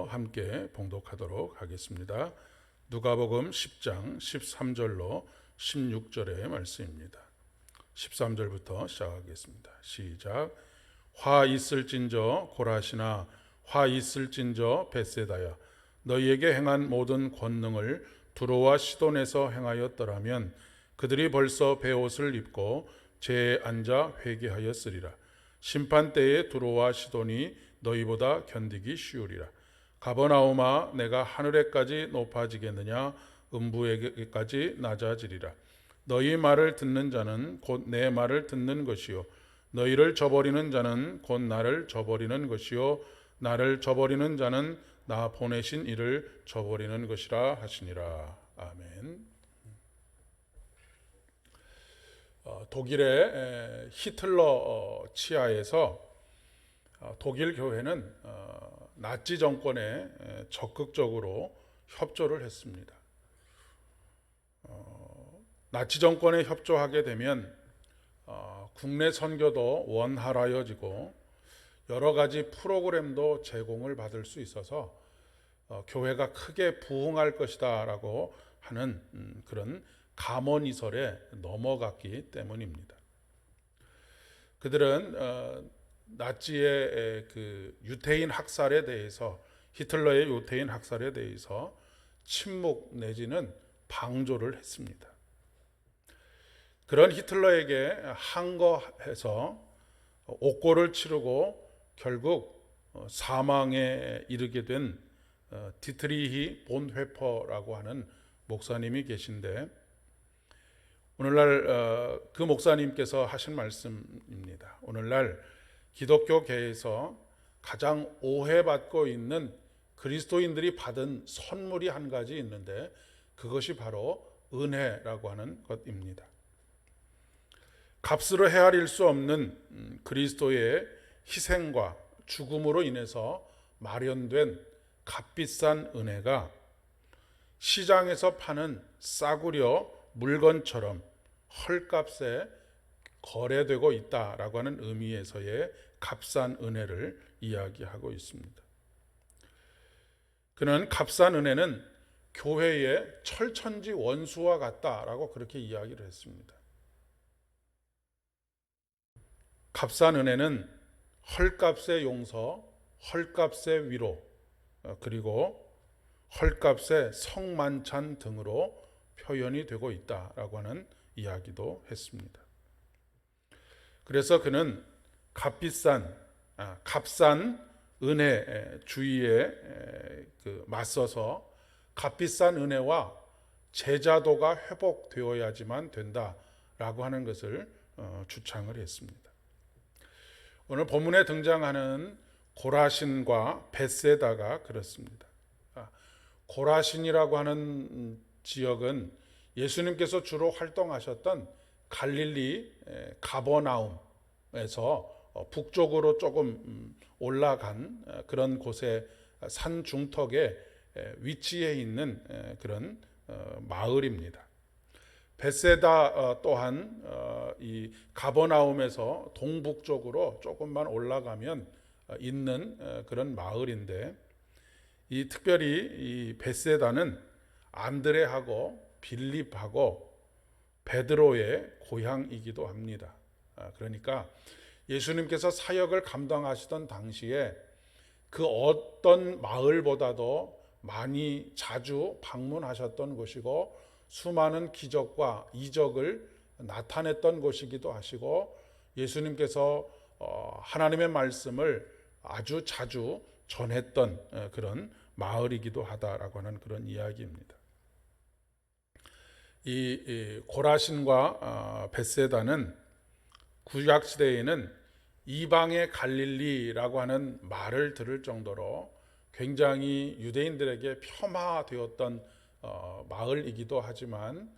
말씀으로 함께 봉독하도록 하겠습니다. 누가복음 10장 13절로 16절의 말씀입니다. 13절부터 시작하겠습니다. 시작. 화 있을진저 고라시나 화 있을진저 벳세다야, 너희에게 행한 모든 권능을 두로와 시돈에서 행하였더라면 그들이 벌써 베옷을 입고 제에 앉아 회개하였으리라. 심판 때에 두로와 시돈이 너희보다 견디기 쉬우리라. 가버나움아, 내가 하늘에까지 높아지겠느냐? 음부에게까지 낮아지리라. 너희 말을 듣는 자는 곧 내 말을 듣는 것이요, 너희를 저버리는 자는 곧 나를 저버리는 것이요, 나를 저버리는 자는 나 보내신 이를 저버리는 것이라 하시니라. 아멘. 독일의 히틀러 치하에서 독일 교회는 나치 정권에 적극적으로 협조를 했습니다. 나치 정권에 협조하게 되면 국내 선교도 원활하여지고 여러 가지 프로그램도 제공을 받을 수 있어서 교회가 크게 부흥할 것이다 라고 하는 그런 감언이설에 넘어갔기 때문입니다. 그들은 나치의 그 유태인 학살에 대해서, 히틀러의 유태인 학살에 대해서 침묵 내지는 방조를 했습니다. 그런 히틀러에게 항거해서 옥고를 치르고 결국 사망에 이르게 된 디트리히 본회퍼라고 하는 목사님이 계신데, 오늘날 그 목사님께서 하신 말씀입니다. 오늘날 기독교계에서 가장 오해받고 있는 그리스도인들이 받은 선물이 한 가지 있는데, 그것이 바로 은혜라고 하는 것입니다. 값으로 헤아릴 수 없는 그리스도의 희생과 죽음으로 인해서 마련된 값비싼 은혜가 시장에서 파는 싸구려 물건처럼 헐값에 거래되고 있다라고 하는 의미에서의 값싼 은혜를 이야기하고 있습니다. 그는 값싼 은혜는 교회의 철천지 원수와 같다라고 그렇게 이야기를 했습니다. 값싼 은혜는 헐값의 용서, 헐값의 위로, 그리고 헐값의 성만찬 등으로 표현이 되고 있다라고 하는 이야기도 했습니다. 그래서 그는 값싼 은혜 주의에 맞서서 값비싼 은혜와 제자도가 회복되어야지만 된다라고 하는 것을 주창을 했습니다. 오늘 본문에 등장하는 고라신과 벳세다가 그렇습니다. 고라신이라고 하는 지역은 예수님께서 주로 활동하셨던 갈릴리 가버나움에서 북쪽으로 조금 올라간 그런 곳에 산 중턱에 위치해 있는 그런 마을입니다. 벳세다 또한 이 가버나움에서 동북쪽으로 조금만 올라가면 있는 그런 마을인데, 이 특별히 이 벳세다는 안드레하고 빌립하고 베드로의 고향이기도 합니다. 그러니까 예수님께서 사역을 감당하시던 당시에 그 어떤 마을보다도 많이 자주 방문하셨던 곳이고, 수많은 기적과 이적을 나타냈던 곳이기도 하시고, 예수님께서 하나님의 말씀을 아주 자주 전했던 그런 마을이기도 하다라고 하는 그런 이야기입니다. 이 고라신과 벳세다는 구약 시대에는 이방의 갈릴리라고 하는 말을 들을 정도로 굉장히 유대인들에게 폄하되었던 마을이기도 하지만,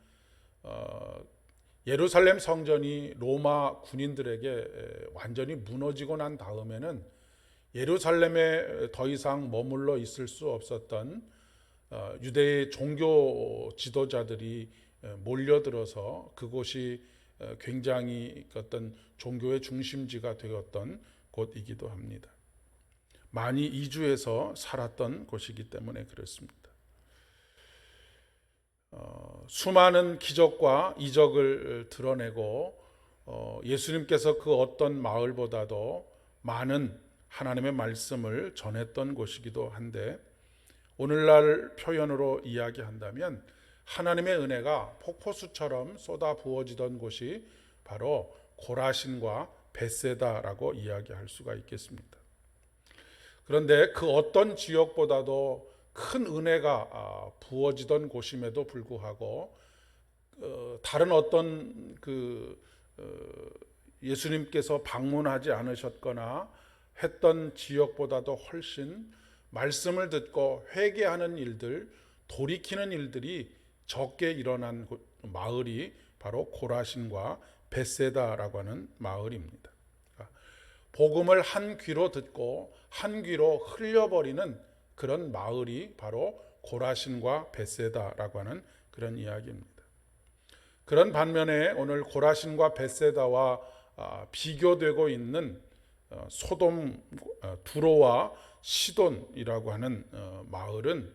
예루살렘 성전이 로마 군인들에게 완전히 무너지고 난 다음에는 예루살렘에 더 이상 머물러 있을 수 없었던 유대의 종교 지도자들이 몰려들어서 그곳이 굉장히 어떤 종교의 중심지가 되었던 곳이기도 합니다. 많이 이주해서 살았던 곳이기 때문에 그렇습니다. 수많은 기적과 이적을 드러내고 예수님께서 그 어떤 마을보다도 많은 하나님의 말씀을 전했던 곳이기도 한데, 오늘날 표현으로 이야기한다면 하나님의 은혜가 폭포수처럼 쏟아 부어지던 곳이 바로 고라신과 벳세다라고 이야기할 수가 있겠습니다. 그런데 그 어떤 지역보다도 큰 은혜가 부어지던 곳임에도 불구하고 다른 어떤 예수님께서 방문하지 않으셨거나 했던 지역보다도 훨씬 말씀을 듣고 회개하는 일들, 돌이키는 일들이 적게 일어난 마을이 바로 고라신과 벳세다라고 하는 마을입니다. 복음을 한 귀로 듣고 한 귀로 흘려버리는 그런 마을이 바로 고라신과 벳세다라고 하는 그런 이야기입니다. 그런 반면에 오늘 고라신과 벳세다와 비교되고 있는 소돔, 두로와 시돈이라고 하는 마을은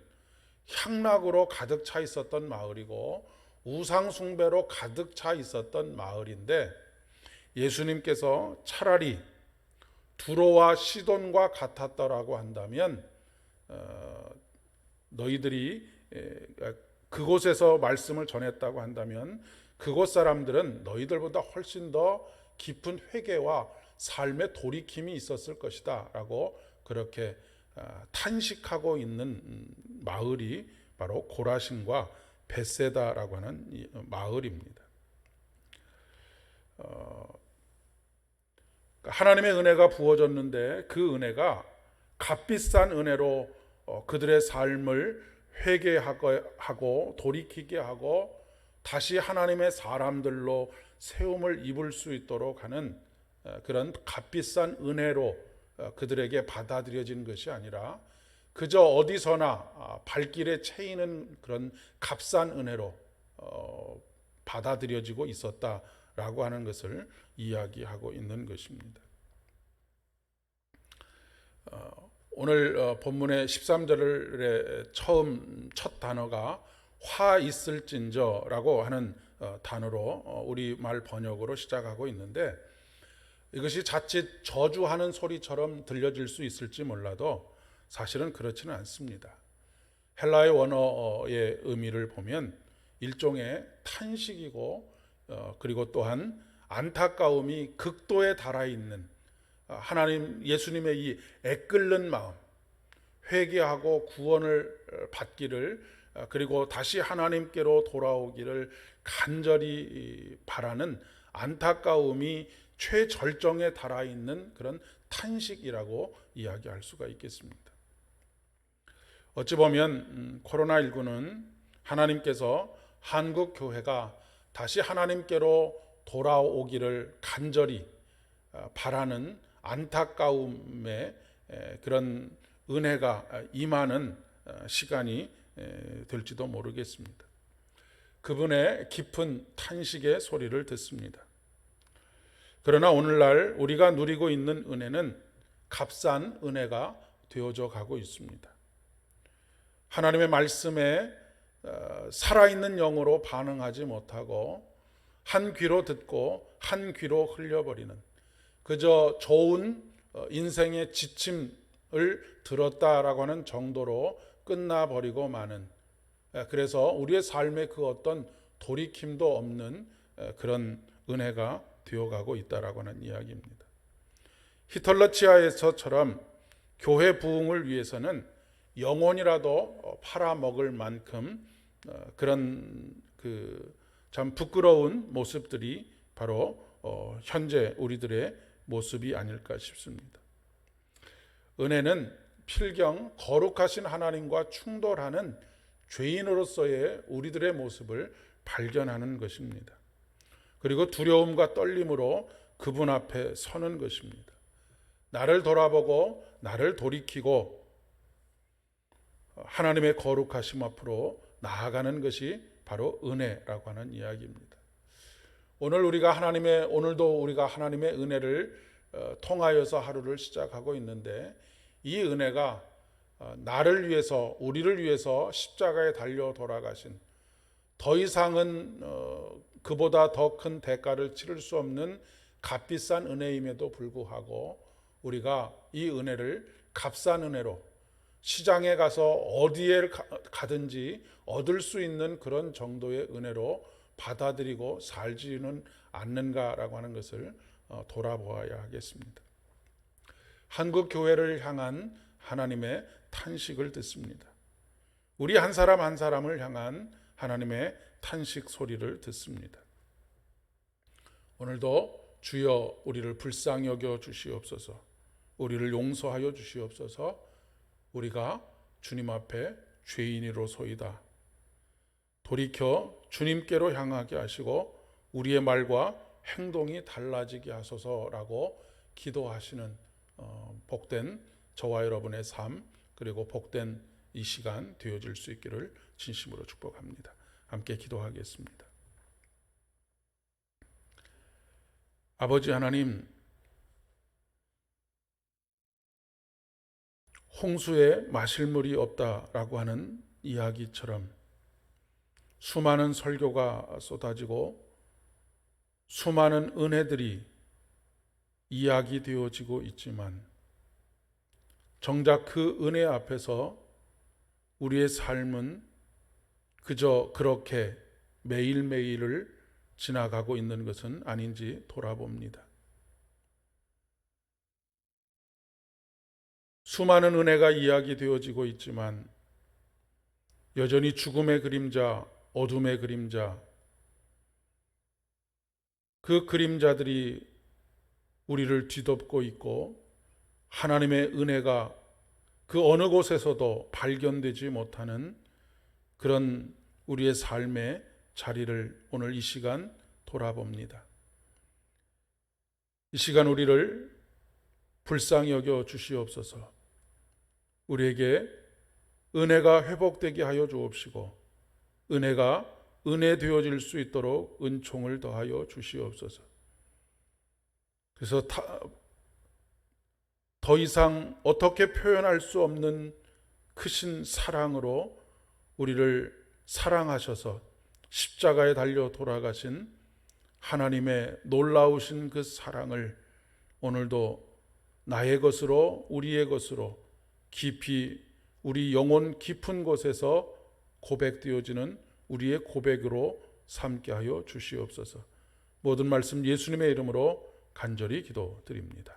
향락으로 가득 차 있었던 마을이고 우상 숭배로 가득 차 있었던 마을인데, 예수님께서 차라리 두로와 시돈과 같았더라고 한다면 너희들이 그곳에서 말씀을 전했다고 한다면 그곳 사람들은 너희들보다 훨씬 더 깊은 회개와 삶의 돌이킴이 있었을 것이다 라고 그렇게 탄식하고 있는 마을이 바로 고라신과 벳세다라고 하는 마을입니다. 하나님의 은혜가 부어졌는데 그 은혜가 값비싼 은혜로 그들의 삶을 회개하고 돌이키게 하고 다시 하나님의 사람들로 세움을 입을 수 있도록 하는 그런 값비싼 은혜로 그들에게 받아들여진 것이 아니라 그저 어디서나 발길에 채이는 그런 값싼 은혜로 받아들여지고 있었다라고 하는 것을 이야기하고 있는 것입니다. 오늘 본문의 13절의 첫 단어가 화 있을진저라고 하는 단어로 우리말 번역으로 시작하고 있는데, 이것이 자칫 저주하는 소리처럼 들려질 수 있을지 몰라도 사실은 그렇지는 않습니다. 헬라의 원어의 의미를 보면 일종의 탄식이고 그리고 또한 안타까움이 극도에 달하 있는 하나님 예수님의 이 애끓는 마음, 회개하고 구원을 받기를 그리고 다시 하나님께로 돌아오기를 간절히 바라는 안타까움이 최절정에 달하 있는 그런 탄식이라고 이야기할 수가 있겠습니다. 어찌 보면 코로나19는 하나님께서 한국 교회가 다시 하나님께로 돌아오기를 간절히 바라는 안타까움의 그런 은혜가 임하는 시간이 될지도 모르겠습니다. 그분의 깊은 탄식의 소리를 듣습니다. 그러나 오늘날 우리가 누리고 있는 은혜는 값싼 은혜가 되어져 가고 있습니다. 하나님의 말씀에 살아있는 영으로 반응하지 못하고 한 귀로 듣고 한 귀로 흘려버리는, 그저 좋은 인생의 지침을 들었다라고 하는 정도로 끝나버리고 마는, 그래서 우리의 삶에 그 어떤 돌이킴도 없는 그런 은혜가 되어가고 있다라고 하는 이야기입니다. 히틀러 치하에서처럼 교회 부흥을 위해서는 영혼이라도 팔아먹을 만큼 그런 참 부끄러운 모습들이 바로 현재 우리들의 모습이 아닐까 싶습니다. 은혜는 필경 거룩하신 하나님과 충돌하는 죄인으로서의 우리들의 모습을 발견하는 것입니다. 그리고 두려움과 떨림으로 그분 앞에 서는 것입니다. 나를 돌아보고 나를 돌이키고 하나님의 거룩하심 앞으로 나아가는 것이 바로 은혜라고 하는 이야기입니다. 오늘도 우리가 하나님의 은혜를 통하여서 하루를 시작하고 있는데, 이 은혜가 나를 위해서, 우리를 위해서 십자가에 달려 돌아가신, 더 이상은 그보다 더 큰 대가를 치를 수 없는 값비싼 은혜임에도 불구하고 우리가 이 은혜를 값싼 은혜로 시장에 가서 어디에 가든지 얻을 수 있는 그런 정도의 은혜로 받아들이고 살지는 않는가라고 하는 것을 돌아보아야 하겠습니다. 한국 교회를 향한 하나님의 탄식을 듣습니다. 우리 한 사람 한 사람을 향한 하나님의 탄식 소리를 듣습니다. 오늘도 주여 우리를 불쌍히 여겨 주시옵소서, 우리를 용서하여 주시옵소서, 우리가 주님 앞에 죄인이로소이다. 돌이켜 주님께로 향하게 하시고 우리의 말과 행동이 달라지게 하소서라고 기도하시는 복된 저와 여러분의 삶, 그리고 복된 이 시간 되어질 수 있기를 진심으로 축복합니다. 함께 기도하겠습니다. 아버지 하나님, 홍수에 마실 물이 없다라고 하는 이야기처럼 수많은 설교가 쏟아지고 수많은 은혜들이 이야기되어지고 있지만 정작 그 은혜 앞에서 우리의 삶은 그저 그렇게 매일매일을 지나가고 있는 것은 아닌지 돌아봅니다. 수많은 은혜가 이야기되어지고 있지만 여전히 죽음의 그림자, 어둠의 그림자, 그 그림자들이 우리를 뒤덮고 있고 하나님의 은혜가 그 어느 곳에서도 발견되지 못하는 그런 우리의 삶의 자리를 오늘 이 시간 돌아봅니다. 이 시간 우리를 불쌍히 여겨 주시옵소서. 우리에게 은혜가 회복되게 하여 주옵시고 은혜가 은혜 되어질 수 있도록 은총을 더하여 주시옵소서. 그래서 더 이상 어떻게 표현할 수 없는 크신 사랑으로 우리를 사랑하셔서 십자가에 달려 돌아가신 하나님의 놀라우신 그 사랑을 오늘도 나의 것으로, 우리의 것으로 깊이 우리 영혼 깊은 곳에서 고백되어지는 우리의 고백으로 삼게 하여 주시옵소서. 모든 말씀 예수님의 이름으로 간절히 기도드립니다.